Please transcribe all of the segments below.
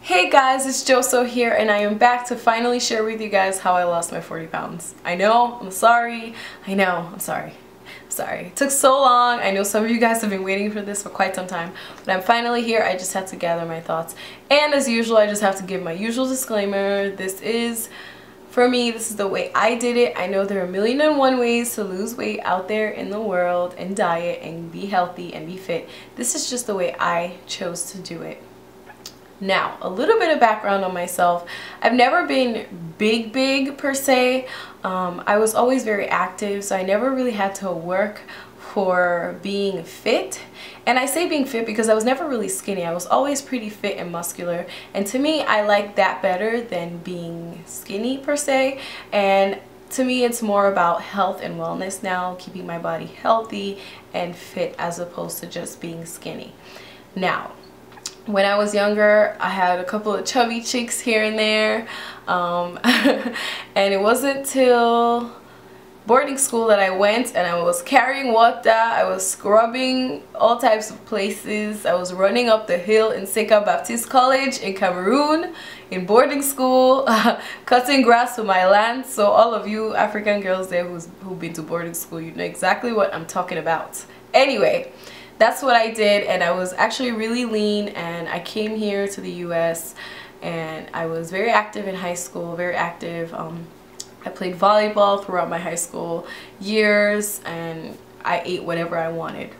Hey guys, it's Joso here and I am back to finally share with you guys how I lost my 40 pounds. I know, I'm sorry. I'm sorry. It took so long. I know some of you guys have been waiting for this for quite some time, but I'm finally here. I just had to gather my thoughts. And as usual, I just have to give my usual disclaimer. For me, this is the way I did it. I know there are 1,000,001 ways to lose weight out there in the world and diet and be healthy and be fit. This is just the way I chose to do it. Now, a little bit of background on myself. I've never been big per se. I was always very active, so I never really had to work for being fit. And I say being fit because I was never really skinny. I was always pretty fit and muscular. And to me, I like that better than being skinny per se. And to me, it's more about health and wellness now, keeping my body healthy and fit as opposed to just being skinny. Now, when I was younger, I had a couple of chubby cheeks here and there, and it wasn't till boarding school that I went and I was carrying water, I was scrubbing all types of places, I was running up the hill in Seka Baptist College in Cameroon, in boarding school, cutting grass for my land. So all of you African girls there who've been to boarding school, you know exactly what I'm talking about. Anyway, that's what I did, and I was actually really lean, and I came here to the US and I was very active in high school, very active. I played volleyball throughout my high school years and I ate whatever I wanted.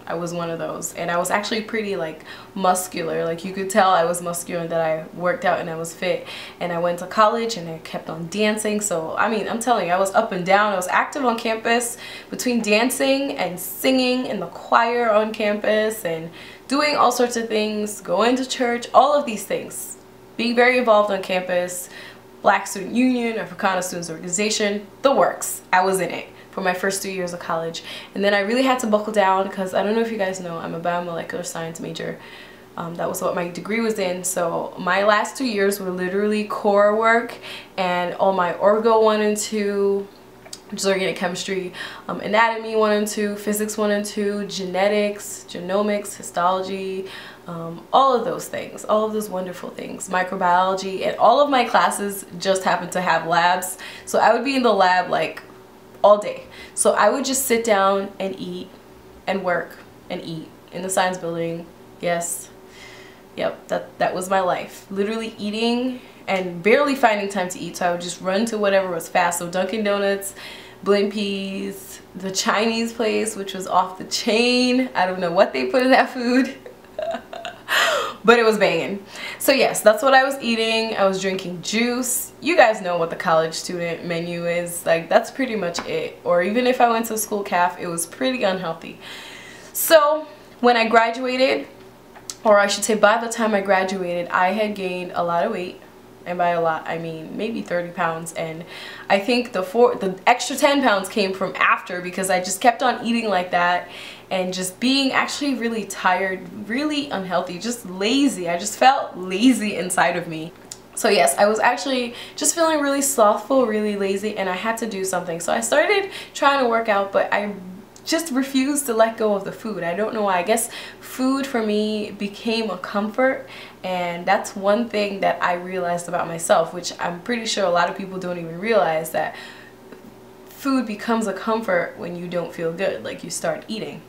I was one of those, and I was actually pretty like muscular. Like you could tell I was muscular and that I worked out and I was fit. And I went to college and I kept on dancing. So I mean, I'm telling you, I was up and down. I was active on campus between dancing and singing in the choir on campus and doing all sorts of things, going to church, all of these things. Being very involved on campus, Black Student Union, Africana Students Organization, the works. I was in it for my first 2 years of college. And then I really had to buckle down because I don't know if you guys know, I'm a biomolecular science major. That was what my degree was in. So my last 2 years were literally core work and all my Orgo 1 and 2, which is organic chemistry, anatomy 1 and 2, physics 1 and 2, genetics, genomics, histology, all of those things, all of those wonderful things, microbiology, and all of my classes just happened to have labs. So I would be in the lab like all day. So I would just sit down and eat and work and eat in the science building. Yes, yep, that was my life. Literally eating and barely finding time to eat. So I would just run to whatever was fast. So Dunkin' Donuts, Blimpies, the Chinese place, which was off the chain. I don't know what they put in that food. But it was banging. So yes, that's what I was eating. I was drinking juice. You guys know what the college student menu is. Like, that's pretty much it. Or even if I went to a school caf, it was pretty unhealthy. So when I graduated, or I should say by the time I graduated, I had gained a lot of weight. And by a lot, I mean maybe 30 pounds. And I think the extra 10 pounds came from after, because I just kept on eating like that and just being actually really tired, really unhealthy, just lazy. I just felt lazy inside of me. So yes, I was actually just feeling really slothful, really lazy, and I had to do something. So I started trying to work out, but I just refused to let go of the food. I don't know why. I guess food for me became a comfort, and that's one thing that I realized about myself, which I'm pretty sure a lot of people don't even realize, that food becomes a comfort when you don't feel good, like you start eating.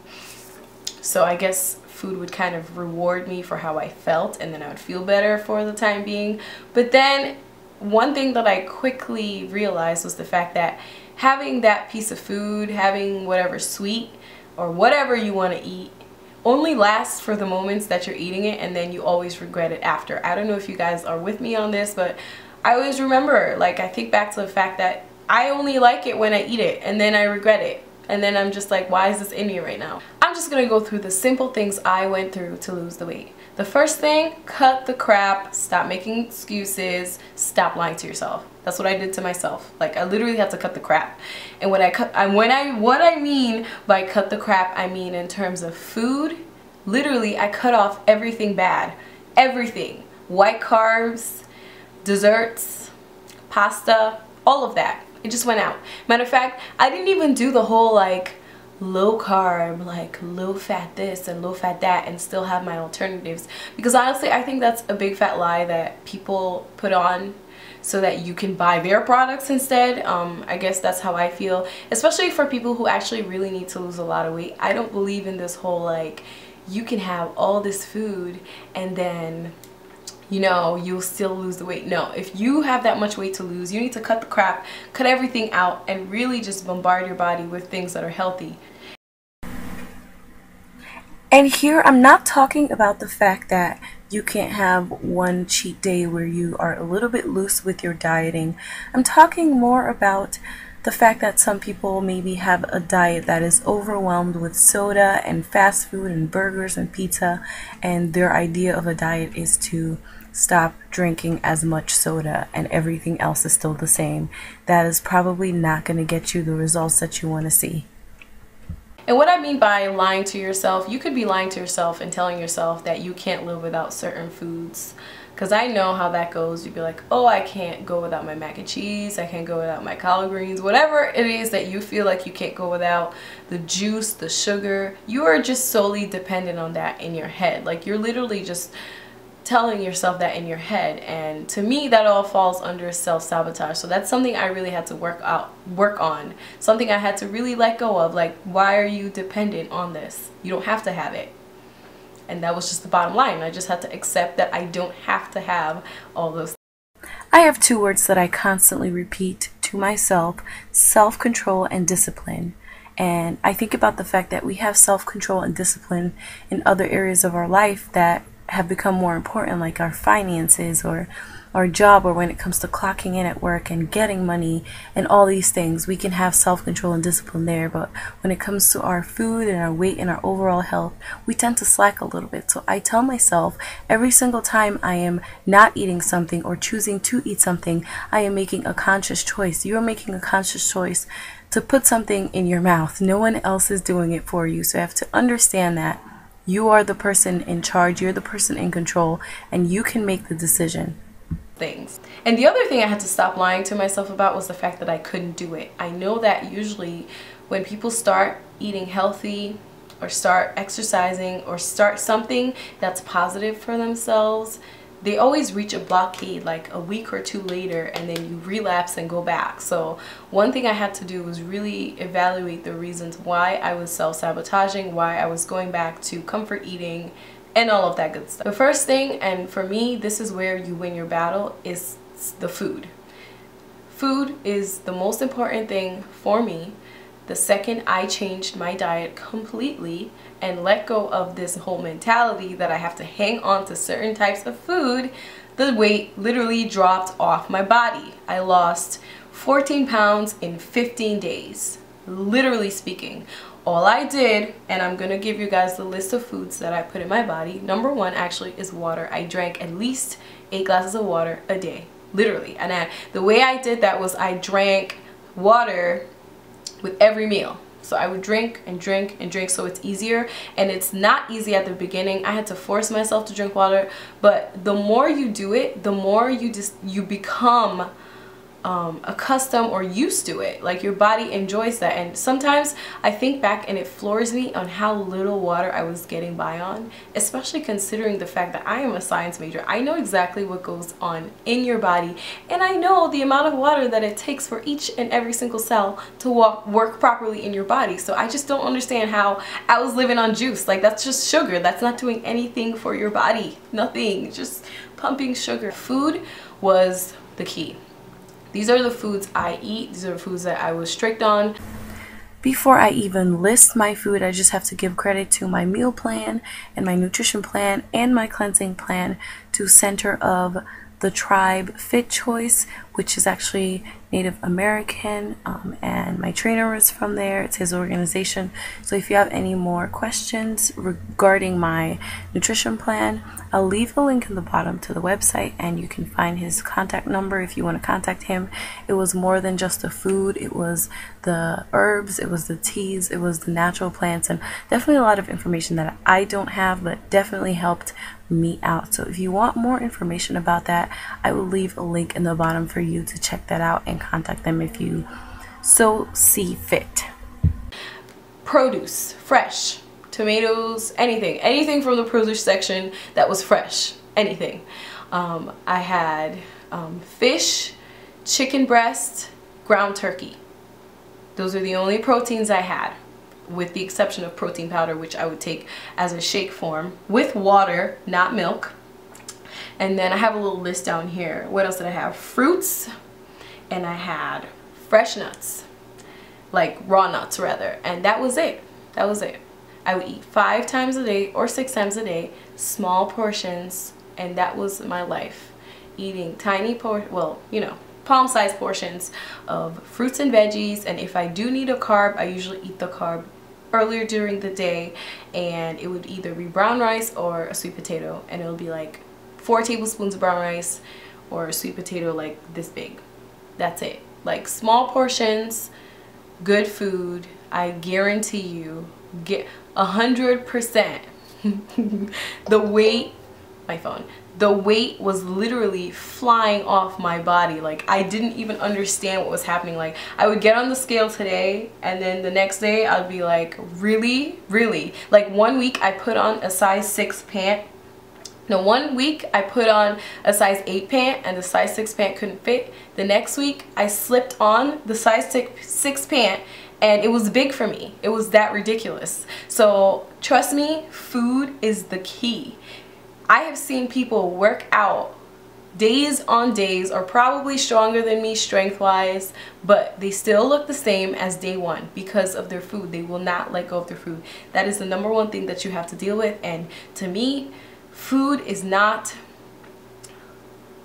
So I guess food would kind of reward me for how I felt, and then I would feel better for the time being. But then one thing that I quickly realized was the fact that having that piece of food, having whatever sweet or whatever you want to eat, only lasts for the moments that you're eating it, and then you always regret it after. I don't know if you guys are with me on this, but I always remember, like, I think back to the fact that I only like it when I eat it, and then I regret it. And then I'm just like, why is this in me right now? I'm just gonna go through the simple things I went through to lose the weight. The first thing, cut the crap, stop making excuses, stop lying to yourself. That's what I did to myself. Like, I literally had to cut the crap. And what I mean by cut the crap, I mean in terms of food. Literally, I cut off everything bad. Everything. White carbs, desserts, pasta, all of that. It just went out. Matter of fact, I didn't even do the whole like low carb, like low fat this and low fat that, and still have my alternatives. Because honestly, I think that's a big fat lie that people put on so that you can buy their products instead. I guess that's how I feel, especially for people who actually really need to lose a lot of weight. I don't believe in this whole like you can have all this food and then, you know, you'll still lose the weight. No, if you have that much weight to lose, you need to cut the crap, cut everything out, and really just bombard your body with things that are healthy. And here I'm not talking about the fact that you can't have one cheat day where you are a little bit loose with your dieting. I'm talking more about the fact that some people maybe have a diet that is overwhelmed with soda and fast food and burgers and pizza, and their idea of a diet is to stop drinking as much soda and everything else is still the same. That is probably not going to get you the results that you want to see. And what I mean by lying to yourself, you could be lying to yourself and telling yourself that you can't live without certain foods. Because I know how that goes. You'd be like, oh, I can't go without my mac and cheese, I can't go without my collard greens, whatever it is that you feel like you can't go without, the juice, the sugar, you are just solely dependent on that in your head. Like, you're literally just telling yourself that in your head, and to me that all falls under self-sabotage. So that's something I really had to work on, something I had to really let go of. Like, why are you dependent on this? You don't have to have it. And that was just the bottom line. I just had to accept that I don't have to have all those things. I have two words that I constantly repeat to myself: self-control and discipline. And I think about the fact that we have self-control and discipline in other areas of our life that have become more important, like our finances or our job, or when it comes to clocking in at work and getting money and all these things. We can have self-control and discipline there, but when it comes to our food and our weight and our overall health, we tend to slack a little bit. So I tell myself every single time I am not eating something or choosing to eat something, I am making a conscious choice. You are making a conscious choice to put something in your mouth. No one else is doing it for you. So you have to understand that you are the person in charge, you're the person in control, and you can make the decision. Things. And the other thing I had to stop lying to myself about was the fact that I couldn't do it. I know that usually when people start eating healthy or start exercising or start something that's positive for themselves, they always reach a blockade like a week or two later, and then you relapse and go back. So one thing I had to do was really evaluate the reasons why I was self-sabotaging, why I was going back to comfort eating and all of that good stuff. The first thing, and for me this is where you win your battle, is the food. Food is the most important thing for me. The second I changed my diet completely and let go of this whole mentality that I have to hang on to certain types of food, the weight literally dropped off my body. I lost 14 pounds in 15 days, literally speaking. All I did, and I'm gonna give you guys the list of foods that I put in my body. Number one actually is water. I drank at least 8 glasses of water a day, literally. And the way I did that was I drank water with every meal. So I would drink and drink and drink, so it's easier. And it's not easy at the beginning. I had to force myself to drink water, but the more you do it, the more you become accustomed or used to it. Like, your body enjoys that. And sometimes I think back and it floors me on how little water I was getting by on, especially considering the fact that I am a science major. I know exactly what goes on in your body, and I know the amount of water that it takes for each and every single cell to work properly in your body. So I just don't understand how I was living on juice. Like, that's just sugar. That's not doing anything for your body. Nothing. Just pumping sugar. Food was the key. These are the foods I eat. These are the foods that I was strict on. Before I even list my food, I just have to give credit to my meal plan and my nutrition plan and my cleansing plan to Center of the Tribe Fit Choice, which is actually Native American, and my trainer is from there. It's his organization. So if you have any more questions regarding my nutrition plan, I'll leave a link in the bottom to the website, and you can find his contact number if you want to contact him. It was more than just the food. It was the herbs, it was the teas, it was the natural plants, and definitely a lot of information that I don't have, but definitely helped me out. So if you want more information about that, I will leave a link in the bottom for you to check that out and contact them if you so see fit. produce, fresh, tomatoes, anything from the produce section that was fresh, anything. I had fish, chicken breast, ground turkey. Those are the only proteins I had, with the exception of protein powder, which I would take as a shake form with water, not milk. And then I have a little list down here. What else did I have? Fruits, and I had fresh nuts, like raw nuts rather, and that was it. That was it. I would eat 5 times a day or 6 times a day, small portions, and that was my life. Eating tiny palm-sized portions of fruits and veggies, and if I do need a carb, I usually eat the carb earlier during the day, and it would either be brown rice or a sweet potato, and it would be like 4 tablespoons of brown rice or a sweet potato like this big. That's it. Like small portions, good food. I guarantee you get 100%. The weight was literally flying off my body. Like I didn't even understand what was happening. Like I would get on the scale today, and then the next day I'd be like, really? Like 1 week I put on a size 6 pant. No, 1 week I put on a size 8 pant and the size 6 pant couldn't fit. The next week I slipped on the size 6 pant and it was big for me. It was that ridiculous. So trust me, food is the key. I have seen people work out days on days, or probably stronger than me strength-wise, but they still look the same as day one because of their food. They will not let go of their food. That is the #1 thing that you have to deal with, and to me, food is not,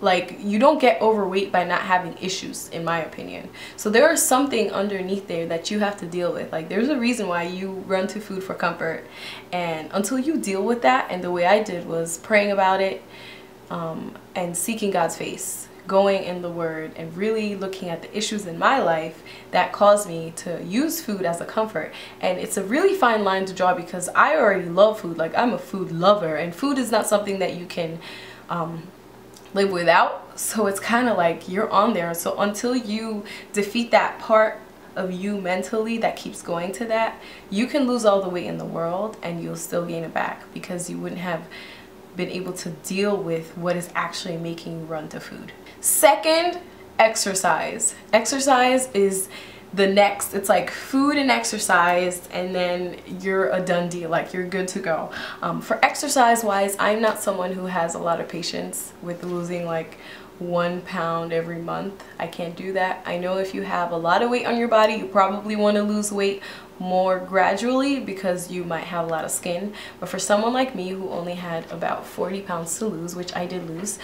like, you don't get overweight by not having issues, in my opinion. So there is something underneath there that you have to deal with. Like, there's a reason why you run to food for comfort, and until you deal with that, and the way I did was praying about it, and seeking God's face, going in the Word, and really looking at the issues in my life that caused me to use food as a comfort. And it's a really fine line to draw because I already love food. Like, I'm a food lover, and food is not something that you can live without. So it's kind of like you're on there. So until you defeat that part of you mentally that keeps going to that, you can lose all the weight in the world and you'll still gain it back because you wouldn't have been able to deal with what is actually making you run to food. Second, exercise. Exercise is the next. It's like food and exercise, and then you're a done deal. Like, you're good to go. For exercise wise, I'm not someone who has a lot of patience with losing like 1 pound every month. I can't do that. I know if you have a lot of weight on your body, you probably want to lose weight more gradually because you might have a lot of skin. But for someone like me who only had about 40 pounds to lose, which I did lose,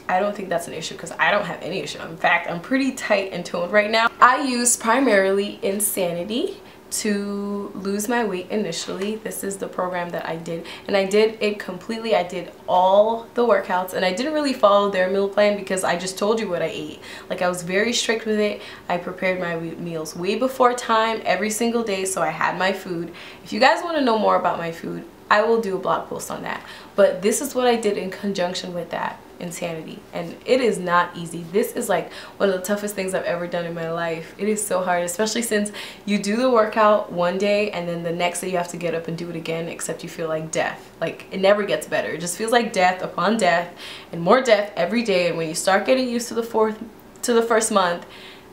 I don't think that's an issue because I don't have any issue. In fact, I'm pretty tight and toned right now. I used primarily Insanity to lose my weight initially. This is the program that I did, and I did it completely. I did all the workouts, and I didn't really follow their meal plan because I just told you what I ate. Like, I was very strict with it. I prepared my meals way before time every single day, so I had my food. If you guys want to know more about my food, I will do a blog post on that. But this is what I did in conjunction with that Insanity, and it is not easy. This is like one of the toughest things I've ever done in my life. It is so hard, especially since you do the workout one day and then the next day you have to get up and do it again, except you feel like death. Like, it never gets better. It just feels like death upon death and more death every day. And when you start getting used to the first month,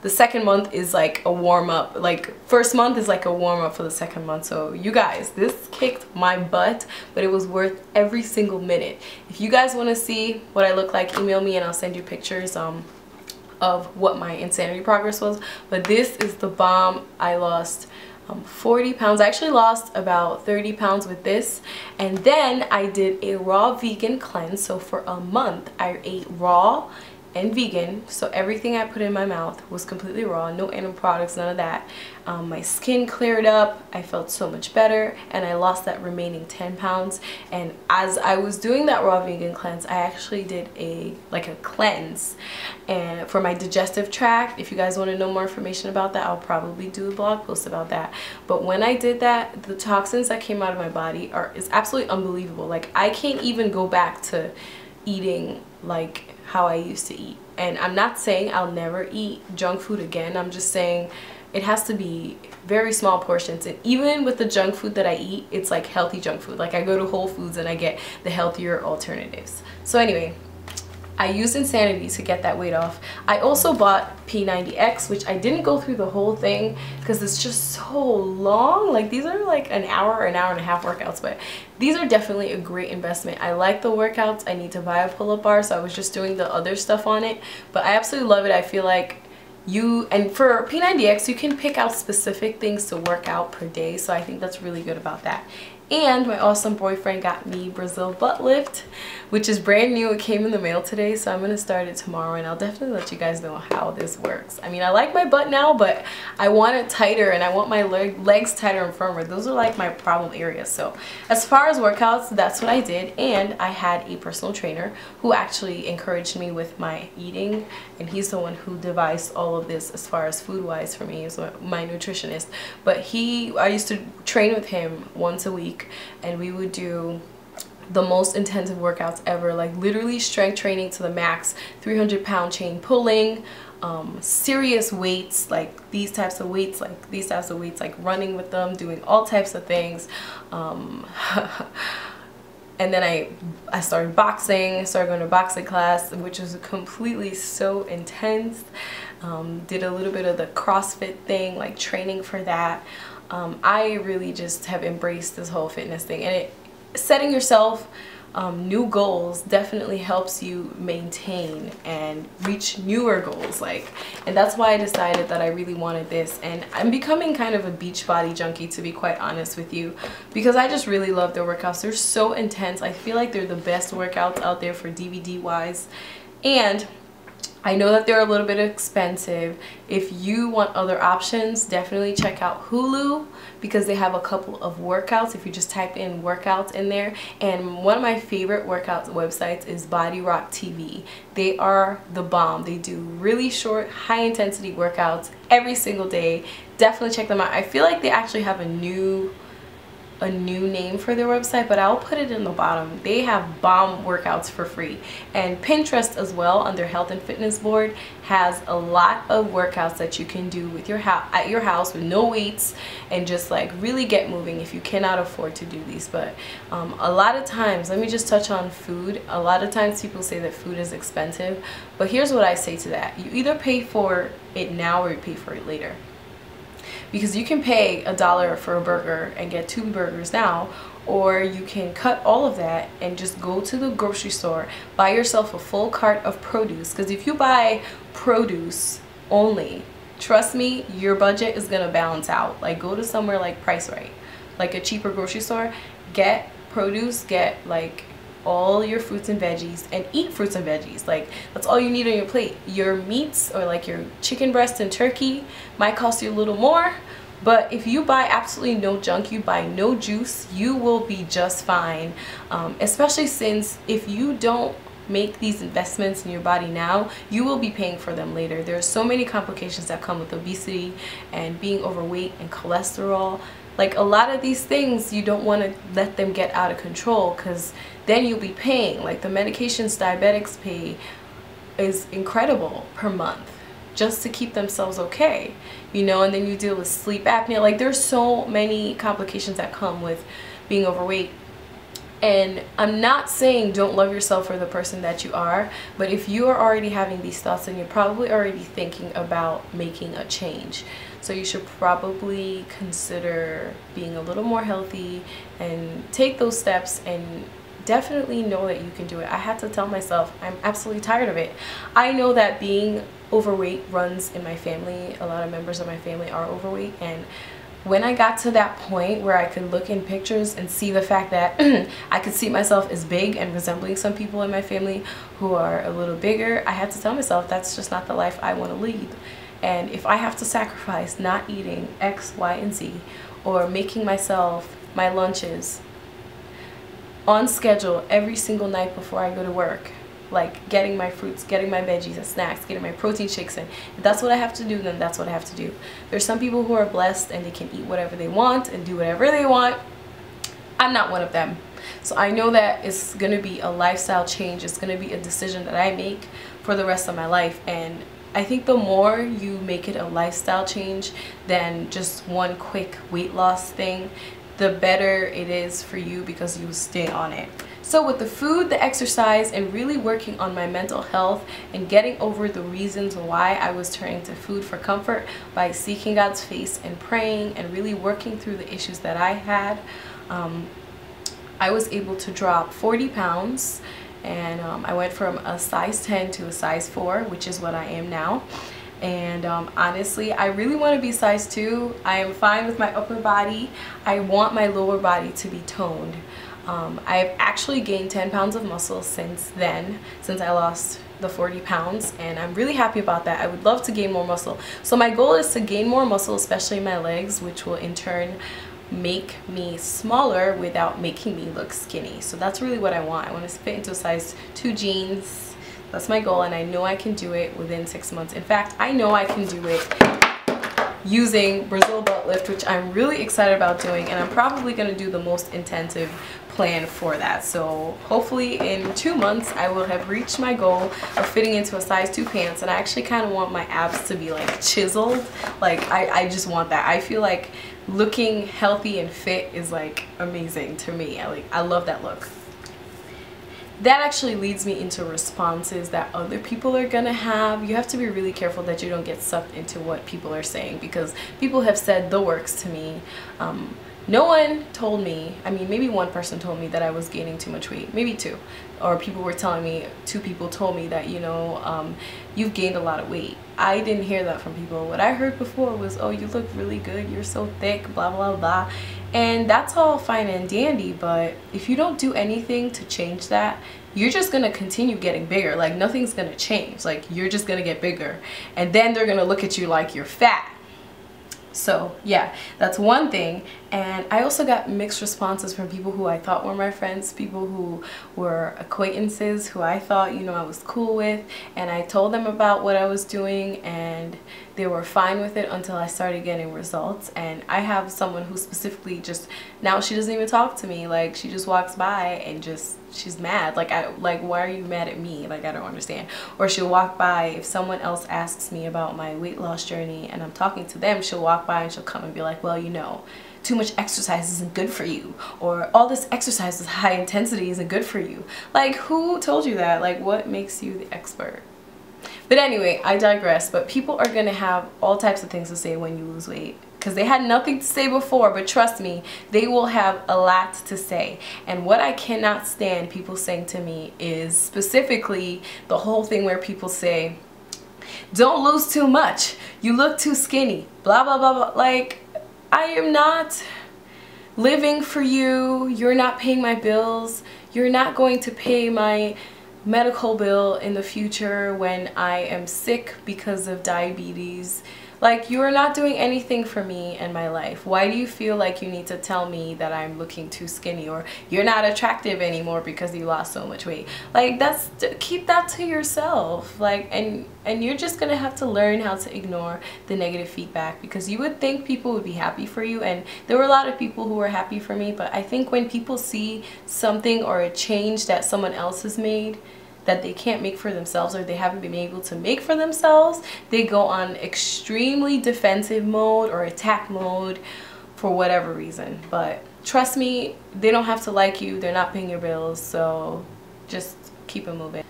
the second month is like a warm-up. Like, first month is like a warm-up for the second month. So you guys, this kicked my butt, but it was worth every single minute. If you guys want to see what I look like, email me and I'll send you pictures of what my Insanity progress was. But this is the bomb. I lost 40 pounds. I actually lost about 30 pounds with this, and then I did a raw vegan cleanse. So for a month I ate raw and vegan, so everything I put in my mouth was completely raw, no animal products, none of that. My skin cleared up, I felt so much better, and I lost that remaining 10 pounds. And as I was doing that raw vegan cleanse, I actually did a cleanse and for my digestive tract. If you guys want to know more information about that, I'll probably do a blog post about that. But when I did that, the toxins that came out of my body is absolutely unbelievable. Like, I can't even go back to eating like how I used to eat. And I'm not saying I'll never eat junk food again. I'm just saying it has to be very small portions. And even with the junk food that I eat, it's like healthy junk food. Like I go to Whole Foods and I get the healthier alternatives. So anyway, I used Insanity to get that weight off. I also bought P90X, which I didn't go through the whole thing because it's just so long. Like these are like an hour and a half workouts, but these are definitely a great investment. I like the workouts. I need to buy a pull-up bar, so I was just doing the other stuff on it, but I absolutely love it. I feel like and for P90X, you can pick out specific things to work out per day, so I think that's really good about that. And my awesome boyfriend got me Brazil butt lift, which is brand new. It came in the mail today, so I'm gonna start it tomorrow, and I'll definitely let you guys know how this works. I mean, I like my butt now, but I want it tighter, and I want my legs tighter and firmer. Those are like my problem areas. So as far as workouts, that's what I did. And I had a personal trainer who actually encouraged me with my eating, and he's the one who devised all of this as far as food wise for me. He's my nutritionist. But I used to train with him once a week, and we would do the most intensive workouts ever, like literally strength training to the max, 300-pound chain pulling, serious weights, like these types of weights, like running with them, doing all types of things. And then I started boxing, started going to boxing class, which was completely so intense. Did a little bit of the CrossFit thing, like training for that. I really just have embraced this whole fitness thing, and setting yourself new goals definitely helps you maintain and reach newer goals. And that's why I decided that I really wanted this. And I'm becoming kind of a beach body junkie, to be quite honest with you, because I just really love their workouts. They're so intense. I feel like they're the best workouts out there for DVD wise, and I know that they're a little bit expensive. If you want other options, definitely check out Hulu, because they have a couple of workouts if you just type in workouts in there. And one of my favorite workout websites is Body Rock TV. They are the bomb. They do really short, high intensity workouts every single day. Definitely check them out. I feel like they actually have a new name for their website, but I'll put it in the bottom. They have bomb workouts for free. And Pinterest as well, on their health and fitness board, has a lot of workouts that you can do with at your house with no weights, and just like really get moving if you cannot afford to do these. But a lot of times, let me just touch on food. A lot of times people say that food is expensive, but here's what I say to that. You either pay for it now or you pay for it later. Because you can pay $1 for a burger and get 2 burgers now, or you can cut all of that and just go to the grocery store, buy yourself a full cart of produce. Because if you buy produce only, trust me, your budget is gonna balance out. Like, go to somewhere like Price Right, like a cheaper grocery store, get produce, get like all your fruits and veggies, and eat fruits and veggies. Like, that's all you need on your plate. Your meats, or like your chicken breast and turkey, might cost you a little more, but if you buy absolutely no junk, you buy no juice, you will be just fine. Especially since if you don't make these investments in your body now, you will be paying for them later. There are so many complications that come with obesity and being overweight and cholesterol. Like, a lot of these things, you don't want to let them get out of control, because then you'll be paying. Like, the medications diabetics pay is incredible per month just to keep themselves okay, you know. And then you deal with sleep apnea. Like, there's so many complications that come with being overweight. And I'm not saying don't love yourself for the person that you are, but if you are already having these thoughts, then you're probably already thinking about making a change. So you should probably consider being a little more healthy and take those steps, and definitely know that you can do it. I had to tell myself I'm absolutely tired of it. I know that being overweight runs in my family. A lot of members of my family are overweight, and when I got to that point where I could look in pictures and see the fact that I could see myself as big and resembling some people in my family who are a little bigger, I had to tell myself that's just not the life I want to lead. And if I have to sacrifice not eating X, Y, and Z, or making myself my lunches on schedule every single night before I go to work, like getting my fruits, getting my veggies and snacks, getting my protein shakes in, if that's what I have to do, then that's what I have to do. There's some people who are blessed and they can eat whatever they want and do whatever they want. I'm not one of them. So I know that it's going to be a lifestyle change. It's going to be a decision that I make for the rest of my life. And I think the more you make it a lifestyle change than just one quick weight loss thing, the better it is for you because you stay on it. So with the food, the exercise, and really working on my mental health and getting over the reasons why I was turning to food for comfort by seeking God's face and praying and really working through the issues that I had, I was able to drop 40 pounds. And I went from a size 10 to a size 4, which is what I am now. And honestly, I really want to be size 2. I am fine with my upper body. I want my lower body to be toned. I've actually gained 10 pounds of muscle since then, since I lost the 40 pounds, and I'm really happy about that. I would love to gain more muscle. So my goal is to gain more muscle, especially in my legs, which will in turn make me smaller without making me look skinny. So that's really what I want. I want to fit into a size 2 jeans. That's my goal, and I know I can do it within 6 months. In fact, I know I can do it using Brazil butt lift, which I'm really excited about doing, and I'm probably going to do the most intensive plan for that. So hopefully in 2 months I will have reached my goal of fitting into a size 2 pants, and I actually kind of want my abs to be like chiseled. Like I just want that. I feel like looking healthy and fit is like amazing to me. I love that look. That actually leads me into responses that other people are gonna have. You have to be really careful that you don't get sucked into what people are saying, because people have said the works to me. No one told me, I mean, maybe one person told me that I was gaining too much weight, maybe 2. Or people were telling me, 2 people told me that, you know, you've gained a lot of weight. I didn't hear that from people. What I heard before was, oh, you look really good, you're so thick, blah, blah, blah. And that's all fine and dandy, but if you don't do anything to change that, you're just gonna continue getting bigger. Like nothing's gonna change. Like you're just gonna get bigger. And then they're gonna look at you like you're fat. So yeah, that's one thing. And I also got mixed responses from people who I thought were my friends, people who were acquaintances who I thought, you know, I was cool with, and I told them about what I was doing and they were fine with it until I started getting results. And I have someone who specifically just, now she doesn't even talk to me. Like she just walks by and just, she's mad. Like why are you mad at me? Like I don't understand. Or she'll walk by, if someone else asks me about my weight loss journey and I'm talking to them, she'll walk by and she'll come and be like, well, you know, too much exercise isn't good for you, or all this exercise is high intensity isn't good for you. Like who told you that? Like what makes you the expert? But anyway, I digress. But people are gonna have all types of things to say when you lose weight, because they had nothing to say before, but trust me, they will have a lot to say. And what I cannot stand people saying to me is specifically the whole thing where people say, don't lose too much, you look too skinny, blah blah blah blah. Like, I am not living for you, you're not paying my bills, you're not going to pay my medical bill in the future when I am sick because of diabetes. Like, you are not doing anything for me in my life. Why do you feel like you need to tell me that I'm looking too skinny, or you're not attractive anymore because you lost so much weight? Like, keep that to yourself. Like, and you're just gonna have to learn how to ignore the negative feedback, because you would think people would be happy for you, and there were a lot of people who were happy for me. But I think when people see something or a change that someone else has made that they can't make for themselves, or they haven't been able to make for themselves, they go on extremely defensive mode or attack mode for whatever reason. But trust me, they don't have to like you, they're not paying your bills, so just keep it moving.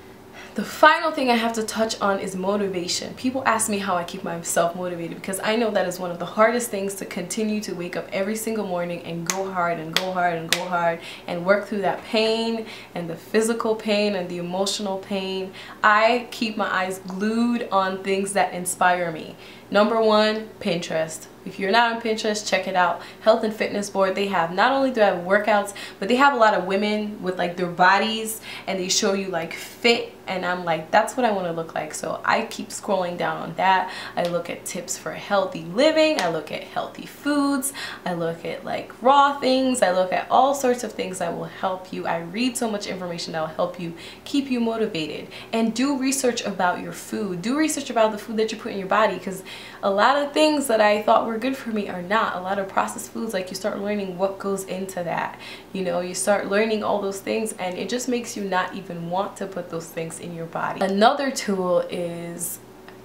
The final thing I have to touch on is motivation. People ask me how I keep myself motivated, because I know that is one of the hardest things, to continue to wake up every single morning and go hard and go hard and go hard and work through that pain and the physical pain and the emotional pain. I keep my eyes glued on things that inspire me. Number 1, Pinterest. If you're not on Pinterest, check it out. Health and fitness board, they have, not only do they have workouts, but they have a lot of women with like their bodies, and they show you like fit, and I'm like, that's what I want to look like. So I keep scrolling down on that. I look at tips for healthy living, I look at healthy foods, I look at like raw things, I look at all sorts of things that will help you. I read so much information that will help you, keep you motivated. And do research about your food. Do research about the food that you put in your body, because a lot of things that I thought were good for me are not. A lot of processed foods, like, you start learning what goes into that. You know, you start learning all those things, and it just makes you not even want to put those things in your body. Another tool is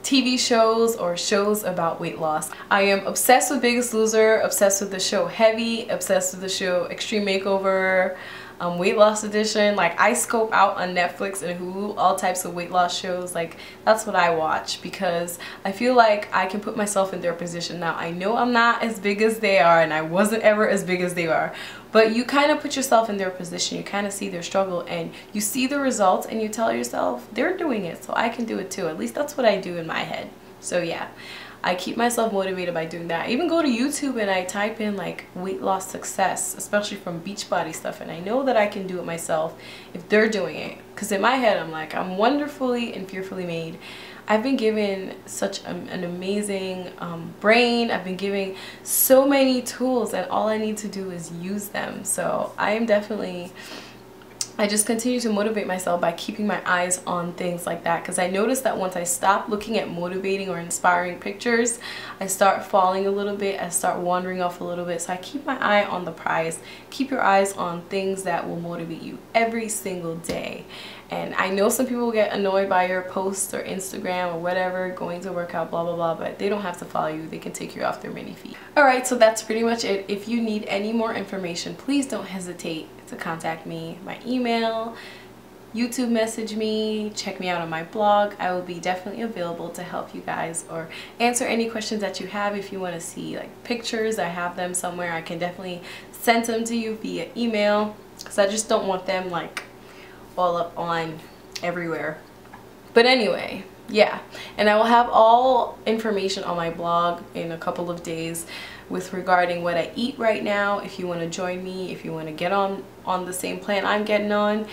TV shows or shows about weight loss. I am obsessed with Biggest Loser, obsessed with the show Heavy, obsessed with the show Extreme Makeover, Weight Loss Edition. Like, I scope out on Netflix and Hulu all types of weight loss shows. Like, that's what I watch because I feel like I can put myself in their position. Now, I know I'm not as big as they are, and I wasn't ever as big as they are, but you kind of put yourself in their position. You kind of see their struggle and you see the results and you tell yourself, they're doing it, so I can do it too. At least that's what I do in my head. So yeah, I keep myself motivated by doing that. I even go to YouTube and I type in like weight loss success, especially from Beachbody stuff, and I know that I can do it myself if they're doing it. Because in my head, I'm like, I'm wonderfully and fearfully made. I've been given such an amazing brain. I've been given so many tools, and all I need to do is use them. So I just continue to motivate myself by keeping my eyes on things like that, because I noticed that once I stop looking at motivating or inspiring pictures, I start falling a little bit, I start wandering off a little bit. So I keep my eye on the prize. Keep your eyes on things that will motivate you every single day. And I know some people get annoyed by your posts or Instagram or whatever, going to work out, blah blah blah, but they don't have to follow you. They can take you off their mini feed. Alright, so that's pretty much it. If you need any more information, please don't hesitate to contact me. My email, YouTube message me, check me out on my blog. I will be definitely available to help you guys or answer any questions that you have. If you want to see like pictures, I have them somewhere. I can definitely send them to you via email, because I just don't want them like all up on everywhere. But anyway, yeah, and I will have all information on my blog in a couple of days with regarding what I eat right now. If you want to join me, if you want to get on the same plan I'm getting on,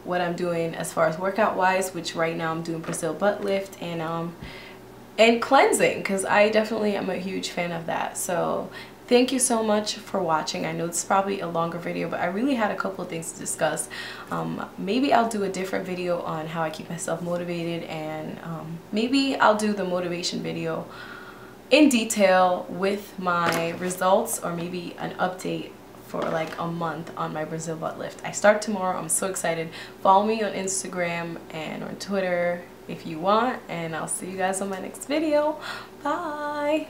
what I'm doing as far as workout wise, which right now I'm doing Brazil butt lift and cleansing, because I definitely am a huge fan of that. So thank you so much for watching. I know it's probably a longer video, but I really had a couple of things to discuss. Maybe I'll do a different video on how I keep myself motivated, and maybe I'll do the motivation video in detail with my results, or maybe an update for like a month on my Brazil butt lift. I start tomorrow. I'm so excited. Follow me on Instagram and on Twitter if you want, and I'll see you guys on my next video. Bye!